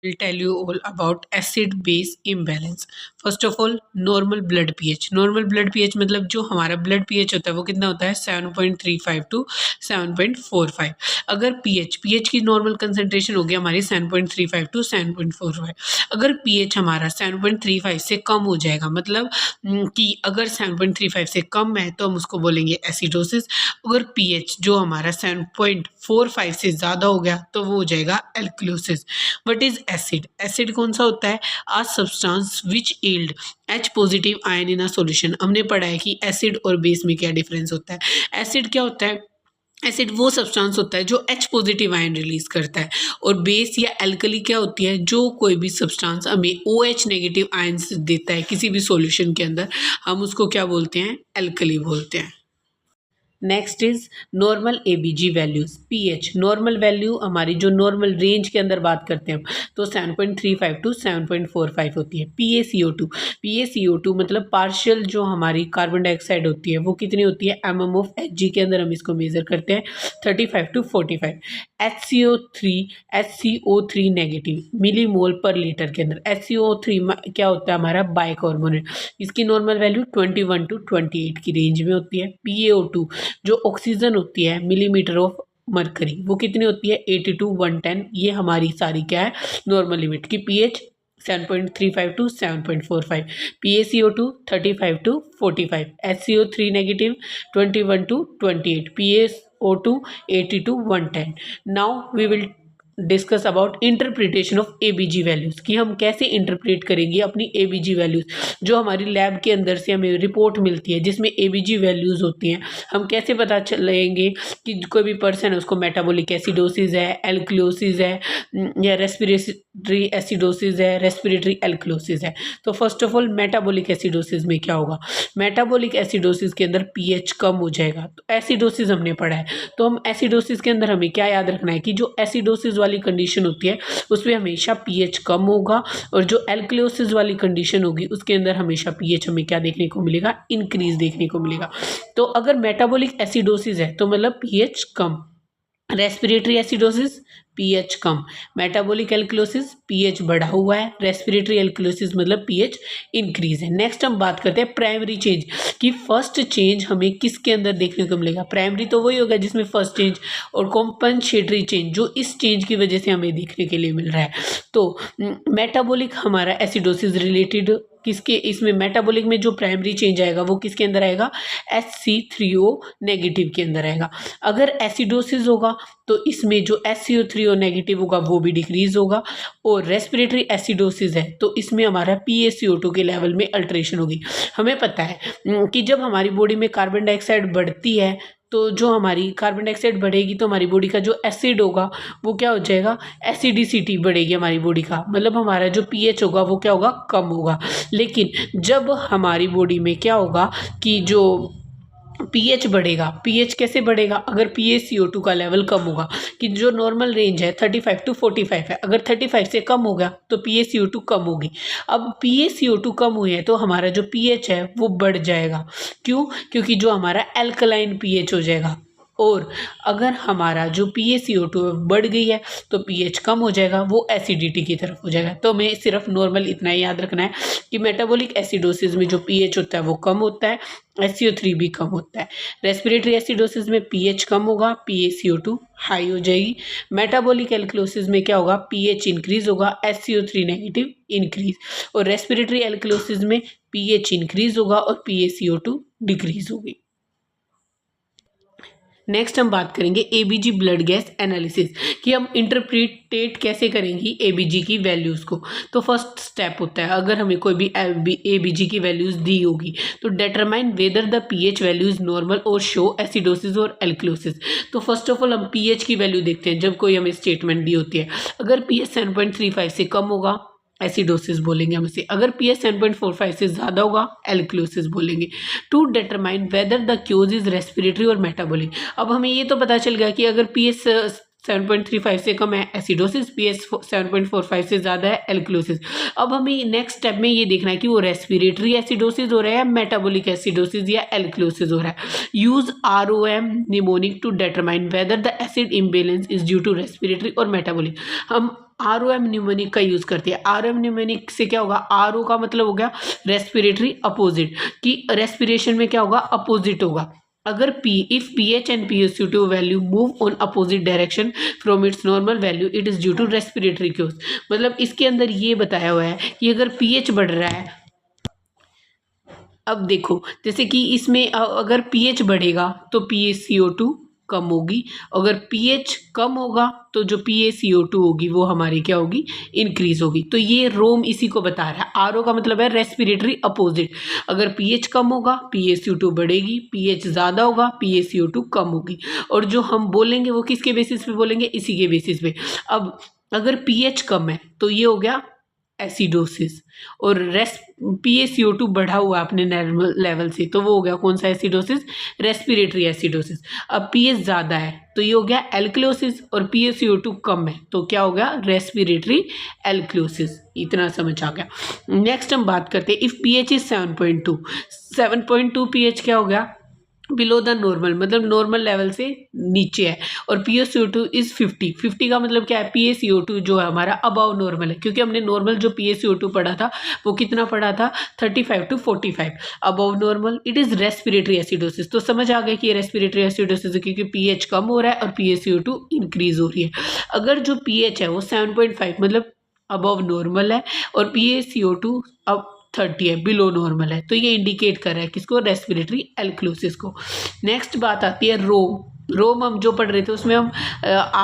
will tell you all about acid base imbalance. First of all normal blood pH. Normal blood pH मतलब जो हमारा blood pH होता है वो कितना होता है 7.35 टू 7.45. अगर पीएच की नॉर्मल कंसंट्रेशन हो गया हमारी 7.35 टू 7.45. अगर पीएच हमारा 7.35 से कम हो जाएगा मतलब कि अगर 7.35 से कम है तो हम उसको बोलेंगे एसिडोसिस. अगर पीएच जो हमारा 7.45 से ज़्यादा हो गया तो वो हो जाएगा alkalosis. What is acid? Acid कौन सा होता है? A substance which yield H positive ion in a solution. हमने पढ़ा है कि एसिड और बेस में क्या डिफरेंस होता है. एसिड क्या होता है? एसिड वो सब्सटेंस होता है जो H पॉजिटिव आयन रिलीज करता है और बेस या एल्कली क्या होती है? जो कोई भी सब्सटेंस हमें OH नेगेटिव आयन देता है किसी भी सॉल्यूशन के अंदर हम उसको क्या बोलते हैं? एल्कली बोलते हैं. Next is normal ABG values. PH normal value हमारी जो नॉर्मल रेंज के अंदर बात करते हैं हम तो 7.35 टू 7.45 होती है. पीएसीओ2 मतलब पार्शियल जो हमारी कार्बन डाइऑक्साइड होती है वो कितनी होती है? mmOf के अंदर हम इसको मेजर करते हैं 35 टू 45. एचसीओ3 नेगेटिव मिलीमोल पर लीटर के अंदर. HCO3 क्या होता है? हमारा बाइकार्बोनेट. इसकी नॉर्मल वैल्यू 21 टू 28 की रेंज में होती है. PaO2 जो ऑक्सीजन होती है मिलीमीटर ऑफ मरकरी वो कितनी होती है? 80 टू 110. ये हमारी सारी क्या है? नॉर्मल लिमिट की. PH 7.35 to 7.45. PaCO2 35 to 45. HCO3 negative 21 to 28. PaO2 80 to 110. Now we will discuss about interpretation of ABG values कि हम कैसे इंटरप्रेट करेंगे अपनी एबीजी वैल्यूज़ जो हमारी लैब के अंदर से हमें रिपोर्ट मिलती है जिसमें एबीजी वैल्यूज़ होती हैं. हम कैसे पता चलेंगे कि कोई भी पर्सन है उसको मेटाबॉलिक एसिडोसिस है, एल्कलोसिस है या रेस्पिरेटरी एसिडोसिस है, रेस्पिरेटरी एल्कलोसिस है. तो first of all metabolic acidosis में क्या होगा? मेटाबॉलिक एसिडोसिस के अंदर पीएच कम हो जाएगा. तो एसिडोसिस हमने पढ़ा है तो हम एसिडोसिस के अंदर हमें क्या याद रखना है कि जो एसिडोसिस वाली कंडीशन होती है उसमें हमेशा पीएच कम होगा और जो एल्कलोसिस वाली कंडीशन होगी उसके अंदर हमेशा पीएच हमें क्या देखने को मिलेगा? इंक्रीज देखने को मिलेगा. तो अगर मेटाबॉलिक एसिडोसिस है तो मतलब पीएच कम. रेस्पिरेटरी एसिडोसिस पीएच कम. मेटाबॉलिक एल्कलोसिस पीएच बढ़ा हुआ है. रेस्पिरेटरी एल्कलोसिस मतलब पीएच इंक्रीज है. नेक्स्ट हम बात करते हैं प्राइमरी चेंज कि फर्स्ट चेंज हमें किसके अंदर देखने को मिलेगा? प्राइमरी तो वही होगा जिसमें फर्स्ट चेंज और कॉम्पनसेटरी चेंज जो इस चेंज की वजह से हमें देखने के लिए मिल रहा है. तो मेटाबॉलिक हमारा एसिडोसिस रिलेटेड किसके इसमें मेटाबॉलिक में जो प्राइमरी चेंज आएगा वो किसके अंदर आएगा? HC3O नेगेटिव के अंदर आएगा. अगर एसिडोसिस होगा तो इसमें जो HCO3O नेगेटिव होगा वो भी डिक्रीज होगा और रेस्पिरेटरी एसिडोसिस है तो इसमें हमारा PaCO2 के लेवल में अल्ट्रेशन होगी. हमें पता है कि जब हमारी बॉडी में कार्बन डाइऑक्साइड बढ़ती है तो जो हमारी कार्बन डाइऑक्साइड बढ़ेगी तो हमारी बॉडी का जो एसिड होगा वो क्या हो जाएगा? एसिडिसिटी बढ़ेगी हमारी बॉडी का मतलब हमारा जो पीएच होगा वो क्या होगा? कम होगा. लेकिन जब हमारी बॉडी में क्या होगा कि जो पीएच बढ़ेगा. पीएच कैसे बढ़ेगा? अगर PaCO2 का लेवल कम होगा कि जो नॉर्मल रेंज है 35 टू 45 है. अगर 35 से कम हो गया तो PaCO2 कम होगी. अब PaCO2 कम हुई है तो हमारा जो पीएच है वो बढ़ जाएगा. क्यों? क्योंकि जो हमारा एल्कलाइन पीएच हो जाएगा. और अगर हमारा जो PaCO2 बढ़ गई है तो पीएच कम हो जाएगा वो एसिडिटी की तरफ हो जाएगा. तो हमें सिर्फ नॉर्मल इतना ही याद रखना है कि मेटाबॉलिक एसिडोसिस में जो पीएच होता है वो कम होता है. HCO3 भी कम होता है. रेस्पिरेटरी एसिडोसिस में पीएच कम होगा, PaCO2 हाई हो जाएगी. मेटाबॉलिक एल्कलोसिस में क्या होगा? पीएच इंक्रीज होगा, HCO3 नेगेटिव इंक्रीज. और रेस्पिरेटरी एल्कलोसिस में पीएच इंक्रीज होगा और PaCO2 डिक्रीज होगी. नेक्स्ट हम बात करेंगे एबीजी ब्लड गैस एनालिसिस कि हम इंटरप्रिटेट कैसे करेंगे एबीजी की वैल्यूज़ को. तो फर्स्ट स्टेप होता है अगर हमें कोई भी एबीजी की वैल्यूज़ दी होगी तो determine whether the pH values normal और शो एसिडोसिस और एल्कलोसिस. तो फर्स्ट ऑफ ऑल हम पीएच की वैल्यू देखते हैं जब कोई हमें स्टेटमेंट दी होती है. अगर पीएच 7.35 से कम होगा एसिडोसिस बोलेंगे हम इसे. अगर पीएच 7.45 से ज़्यादा होगा एल्कलोसिस बोलेंगे. To determine whether the cues is respiratory और मेटाबॉलिक. अब हमें ये तो पता चल गया कि अगर पीएच 7.35 से कम है एसिडोसिस, पीएच 7.45 से ज़्यादा है एल्कलोसिस. अब हमें नेक्स्ट स्टेप में ये देखना है कि वो रेस्पिरेटरी एसिडोसिस हो रहा है, मेटाबॉलिक एसिडोसिस या एल्कलोसिस हो रहा है. Use ROM mnemonic to determine whether the acid imbalance is due to respiratory और मेटाबॉलिक. हम ROM न्यूमोनिक का यूज़ करते हैं। ROM न्यूमोनिक से क्या होगा, RO का मतलब हो गया रेस्पिरेटरी अपोजिट, कि रेस्पिरेशन में क्या होगा, अपोजिट होगा। अगर if pH and PaCO2 value move on opposite direction from its normal value it is due to respiratory cues। मतलब इसके अंदर ये बताया हुआ है कि अगर pH बढ़ रहा है, अब देखो जैसे कि इसमें अगर pH बढ़ेगा तो PaCO2 कम होगी, अगर pH कम होगा तो जो PaCO2 होगी वो हमारी क्या होगी, इंक्रीज होगी। तो ये रोम इसी को बता रहा है। RO का मतलब है रेस्पिरेटरी अपोजिट, अगर pH कम होगा PaCO2 बढ़ेगी, pH ज़्यादा होगा PaCO2 कम होगी। और जो हम बोलेंगे वो किसके बेसिस पे बोलेंगे, इसी के बेसिस पे। अब अगर pH कम है तो ये हो गया एसिडोसिस, और PaCO2 बढ़ा हुआ है अपने नॉर्मल लेवल से, तो वो हो गया कौन सा एसिडोसिस, रेस्पिरेटरी एसिडोसिस। अब pH ज़्यादा है तो ये हो गया एल्क्लोसिस, और PaCO2 कम है तो क्या हो गया, रेस्पिरेटरी एल्क्लोसिस। इतना समझ आ गया। नेक्स्ट हम बात करते हैं इफ pH इज 7.2, 7.2 pH क्या हो गया, बिलो द नॉर्मल, मतलब नॉर्मल लेवल से नीचे है, और PaCO2 इज 50, 50 का मतलब क्या है, PaCO2 जो है हमारा अबव नॉर्मल है, क्योंकि हमने नॉर्मल जो PaCO2 पढ़ा था वो कितना पढ़ा था, 35 to 45 above normal, it is respiratory acidosis. तो समझ आ गया कि ये रेस्पिरेटरी एसिडोसिस है क्योंकि pH कम हो रहा है और PaCO2 इंक्रीज हो रही है। अगर जो pH है वो 7.5 मतलब अबव नॉर्मल है और PaCO2 अब 30 है, बिलो नॉर्मल है, तो ये इंडिकेट कर रहा है किसको, रेस्पिरेटरी एल्क्लोसिस को। नेक्स्ट बात आती है रोम। रोम हम जो पढ़ रहे थे उसमें हम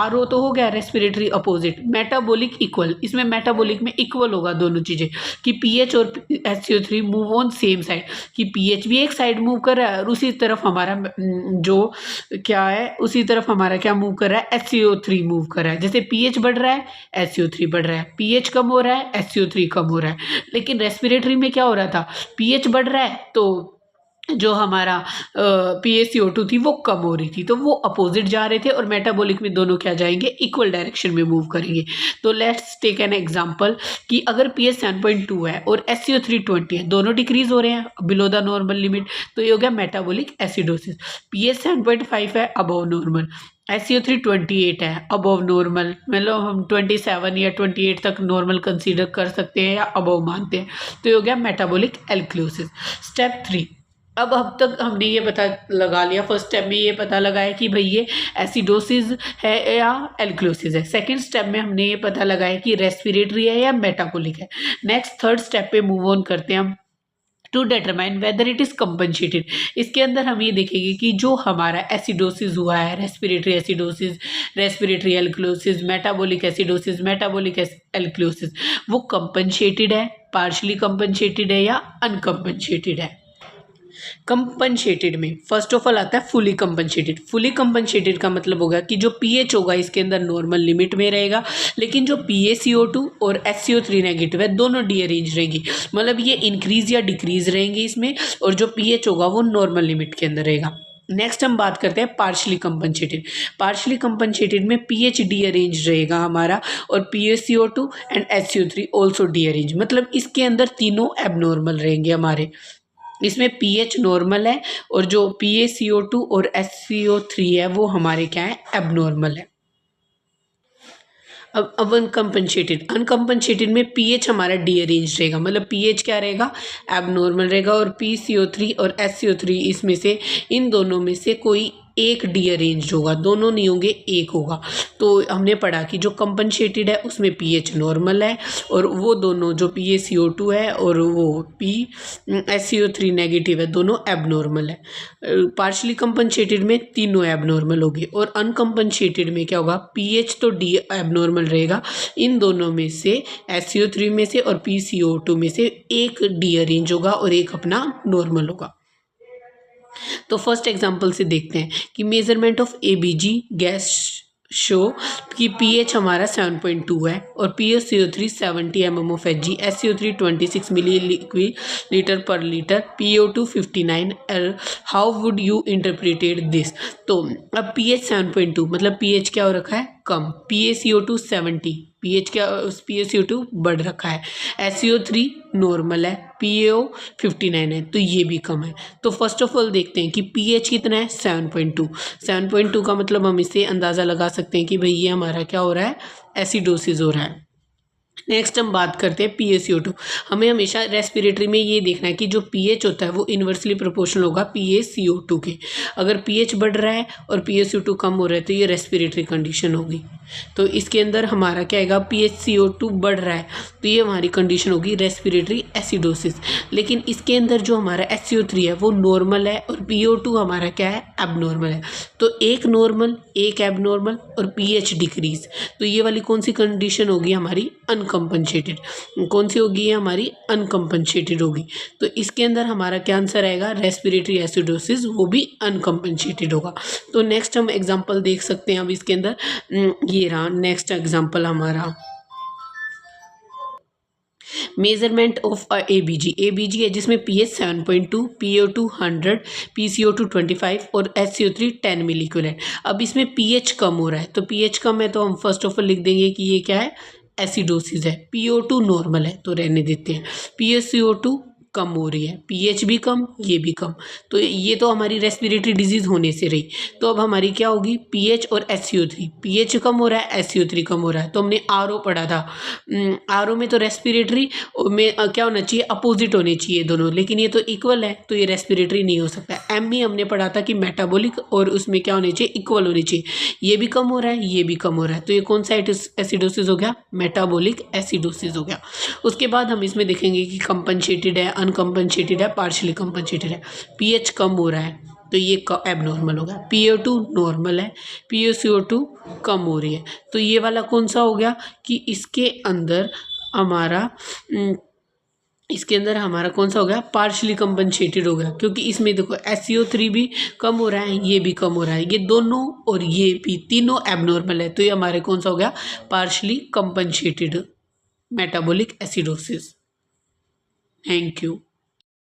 RO तो हो गया रेस्पिरेटरी अपोजिट, मेटाबॉलिक इक्वल, इसमें मेटाबॉलिक में इक्वल होगा दोनों चीज़ें, कि पीएच और SCO3 move on same side, कि पीएच भी एक साइड मूव कर रहा है और उसी तरफ हमारा जो क्या है, उसी तरफ हमारा क्या मूव कर रहा है, SCO3 मूव कर रहा है। जैसे पीएच बढ़ रहा है SCO3 बढ़ रहा है, पीएच कम हो रहा है SCO3 कम हो रहा है। लेकिन रेस्पिरेटरी में क्या हो रहा था, पीएच बढ़ रहा है तो जो हमारा PaCO2 थी वो कम हो रही थी, तो वो अपोजिट जा रहे थे, और मेटाबॉलिक में दोनों क्या जाएंगे, इक्वल डायरेक्शन में मूव करेंगे। तो लेट्स टेक एन एग्जांपल कि अगर pH 7.2 है और SCO3 20 है, दोनों डिक्रीज हो रहे हैं बिलो द नॉर्मल लिमिट, तो ये हो गया मेटाबॉलिक एसिडोसिस। pH 7.5 है अबव नॉर्मल, SCO3 28 है अबव नॉर्मल, मतलब हम 27 या 28 तक नॉर्मल कंसीडर कर सकते हैं या अबव मानते हैं, तो ये हो गया मेटाबॉलिक एल्क्लोसिस। स्टेप 3, अब तक हमने ये पता लगा लिया, फर्स्ट स्टेप में ये पता लगाया कि भाई ये एसिडोसिस है या एल्क्लोसिस है। सेकंड स्टेप में हमने ये पता लगाया कि रेस्पिरेटरी है या मेटाबॉलिक है। नेक्स्ट थर्ड स्टेप पे मूव ऑन करते हैं हम to determine whether it is compensated. इसके अंदर हम ये देखेंगे कि जो हमारा एसिडोसिस हुआ है, respiratory acidosis, respiratory alkalosis, metabolic acidosis, metabolic alkalosis, वो कंपनसेटेड है, पार्शली कंपनसेटेड है या अनकंपनसेटेड है। कंपनसेटेड में फर्स्ट ऑफ ऑल आता है फुली कंपनसेटेड। फुली कंपनसेटेड का मतलब होगा कि जो पीएच होगा इसके अंदर नॉर्मल लिमिट में रहेगा, लेकिन जो PaCO2 और SCO3 नेगेटिव है दोनों डीअरेंज रहेंगी, मतलब ये इंक्रीज या डिक्रीज रहेंगे इसमें, और जो पीएच होगा वो नॉर्मल लिमिट के अंदर रहेगा। नेक्स्ट हम बात करते हैं पार्शली कंपनसेटेड। पार्शली कंपनसेटेड में पीएच डीअरेंज रहेगा हमारा, और PaCO2 एंड SCO3 ऑल्सो डीअरेंज, मतलब इसके अंदर तीनों एबनॉर्मल रहेंगे हमारे। इसमें pH नॉर्मल है और जो PaCO2 और SCO3 है वो हमारे क्या है, एबनॉर्मल है। अब अनकम्पनसेटेड में pH हमारा डीअरेंज रहेगा, मतलब pH क्या रहेगा, एबनॉर्मल रहेगा, और PaCO3 और SCO3 इसमें से इन दोनों में से कोई एक डीअरेंज होगा, दोनों नहीं होंगे, एक होगा। तो हमने पढ़ा कि जो कंपनसेटेड है उसमें pH नॉर्मल है, और वो दोनों जो PaCO2 है और वो SCO3 नेगेटिव है, दोनों एबनॉर्मल है। पार्शली कंपनसेटेड में तीनों एबनॉर्मल होगी, और अनकम्पनसेटेड में क्या होगा, pH तो डी एबनॉर्मल रहेगा, इन दोनों में से SCO3 में से और PaCO2 में से एक डीअरेंज होगा और एक अपना नॉर्मल होगा। तो फर्स्ट एग्जांपल से देखते हैं कि measurement of ABG gas show कि pH हमारा 7.2 है और PaCO3 70 mm of Hg, SCO3 26 millilitre पर litre, PO2 59 L। How would you interpret this. तो अब pH 7.2 मतलब pH क्या हो रखा है, कम, PaCO2 70, pH क्या, PaCO2 बढ़ रखा है, SCO3 नॉर्मल है, PaO 59 है, तो ये भी कम है। तो फर्स्ट ऑफ ऑल देखते हैं कि pH कितना है, 7.2। 7.2 का मतलब हम इससे अंदाज़ा लगा सकते हैं कि भाई ये हमारा क्या हो रहा है, एसिडोसिस हो रहा है। नेक्स्ट हम बात करते हैं PaCO2। हमें हमेशा रेस्पिरेटरी में ये देखना है कि जो pH होता है वो इन्वर्सली प्रोपोर्शनल होगा PaCO2 के। अगर pH बढ़ रहा है और PaCO2 कम हो रहा है तो ये रेस्पिरेटरी कंडीशन होगी। तो इसके अंदर हमारा क्या आएगा, PaCO2 बढ़ रहा है तो ये हमारी कंडीशन होगी रेस्पिरेटरी एसिडोसिस। लेकिन इसके अंदर जो हमारा SCO3 है वो नॉर्मल है और PO2 हमारा क्या है, एबनॉर्मल है। तो एक नॉर्मल एक एबनॉर्मल और pH डिक्रीज, तो ये वाली कौन सी कंडीशन होगी हमारी, अनकम्पनसेटेड। कौन सी होगी, ये हमारी अनकम्पनसेटेड होगी। तो इसके अंदर हमारा क्या आंसर आएगा, रेस्पिरेटरी एसिडोसिस, वो भी अनकम्पनसेटेड होगा। तो नेक्स्ट हम एग्जांपल देख सकते हैं अब इसके अंदर, ये रहा नेक्स्ट एग्जांपल हमारा, मेजरमेंट ऑफ ABG है जिसमें pH 7.2, PO2 100, PCO2 25 और SCO3 10 मिलीक्यूल है। अब इसमें pH कम हो रहा है, तो pH कम है तो हम फर्स्ट ऑफ ऑल लिख देंगे कि ये क्या है, एसिडोसिस है। PO2 नॉर्मल है तो रहने देते हैं। PaCO2 कम हो रही है, pH भी कम, ये भी कम, तो ये तो हमारी रेस्पिरेटरी डिजीज होने से रही। तो अब हमारी क्या होगी, pH और SCO3, pH कम हो रहा है, SCO3 कम हो रहा है। तो हमने RO पढ़ा था, RO में तो रेस्पिरेटरी में क्या होना चाहिए, अपोजिट होने चाहिए दोनों, लेकिन ये तो इक्वल है तो ये रेस्पिरेटरी नहीं हो सकता। M में हमने पढ़ा था कि मेटाबॉलिक और उसमें क्या होने चाहिए, इक्वल होने चाहिए। ये भी कम हो रहा है, ये भी कम हो रहा है, तो ये कौन सा एसिडोसिस हो गया, मेटाबॉलिक एसिडोसिस हो गया। उसके बाद हम इसमें देखेंगे कि कंपनसेटेड है, अनकम्पनसेटेड है, पार्शली कंपनसेटेड है। pH कम हो रहा है तो ये एबनॉर्मल होगा। PO2 नॉर्मल है, PaCO2 कम हो रही है, तो ये वाला कौन सा हो गया कि इसके अंदर हमारा इसके अंदर हमारा कौन सा हो गया, पार्शली कंपनसेटेड हो गया। क्योंकि इसमें देखो SCO3 भी कम हो रहा है, ये भी कम हो रहा है, ये दोनों और ये भी तीनों एबनॉर्मल है, तो ये हमारे कौन सा हो गया, partially compensated metabolic acidosis. Thank you.